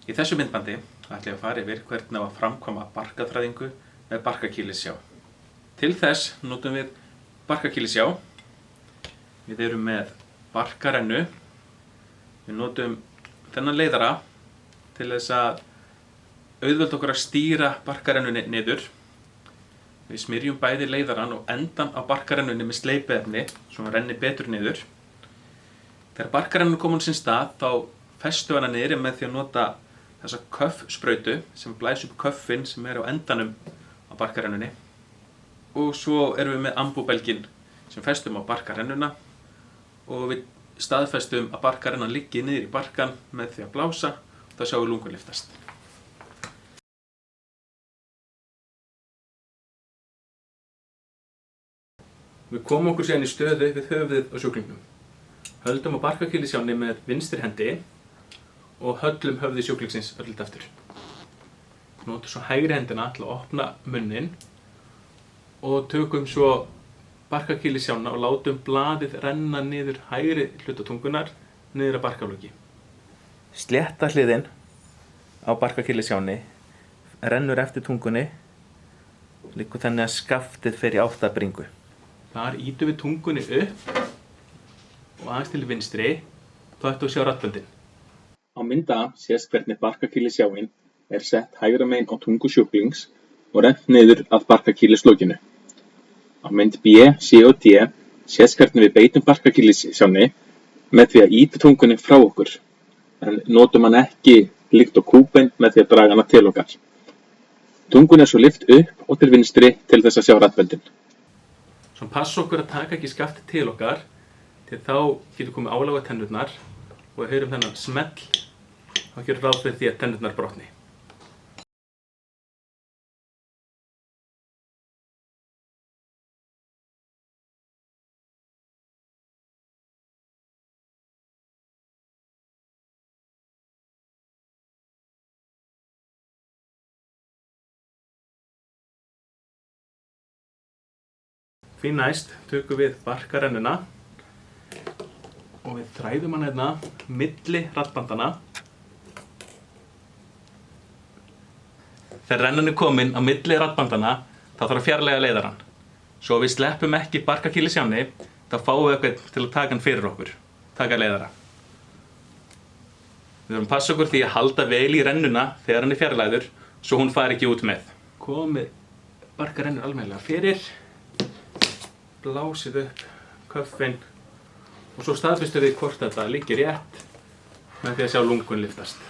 Í þessu myndbandi ætla ég að fara yfir hvernig á að framkvæma barkaþræðingu með barkakýlisjá. Til þess notum við barkakýlisjá. Við erum með barkarennu. Við notum þennan leiðara til þess að auðvelda okkur að stýra barkarennunni niður. Við smyrjum bæði leiðarann og endan á barkarennunni með sleipiefni svo hann renni betur niður. Þegar barkarennun kom á sinn stað þá festum við hana niður með því að nota þessa köffsprautu sem blæs upp köffin sem er á endanum á barkarennunni. Og svo erum við með ambúbelginn sem festum á barkarennuna og við staðfestum að barkarennan liggi niður í barkan með því að blása og þá sjáum við lungun lyftast. Við komum okkur síðan í stöðu við höfuðið á sjúklingnum. Höldum á barkakýlisjánni með vinstri hendi og höllum höfði sjúklingsins öll aftur. Notum svo hægri hendina til að opna munninn og tökum svo barkakýlisjána og látum blaðið renna niður hægri hluta tungunnar niður að barkaflöki. Slétta hliðin á barkakýlisjánni rennur eftir tungunni liggur þannig að skaftið fer í átt að bringu. Þar ýtum við tungunni upp og aðeins til vinstri, þá ættu að sjá raddböndin. Á mynd A sést hvernig barkakýlisjáin er sett hægra megin á tungu sjúklings og rennt niður að barkakýlislokinu. Á mynd B, C og D sést hvernig við beitum barkakýlisjánni með því að ýta tungunni frá okkur, en notum hann ekki líkt og kúbein með því að draga hana til okkar. Tungunni er svo lyft upp og til vinstri til þess að sjá raddböndin. Svo passa okkur að taka ekki skaftið til okkar, til þá getur komið álag á tennurnar og við heyrum þennan smell, þá gerum ráð fyrir því að tennurnar brotni. Því næst tökum við barkarennuna og við þræðum hana hérna milli raddbandana. Þegar rennan er komin á milli raddbandana þá þarf að fjarlægja leiðarann. Svo við sleppum ekki barkakýlisjánni þá fáum við eitthvað til að taka hann fyrir okkur, taka leiðara. Við þurfum að passa okkur því að halda vel í rennuna þegar hann er fjarlægður svo hún fari ekki út með. Komið barkarennur almennilega fyrir, blásið upp köffin og svo staðfestum við hvort þetta liggi rétt með því að sjá lungun lyftast.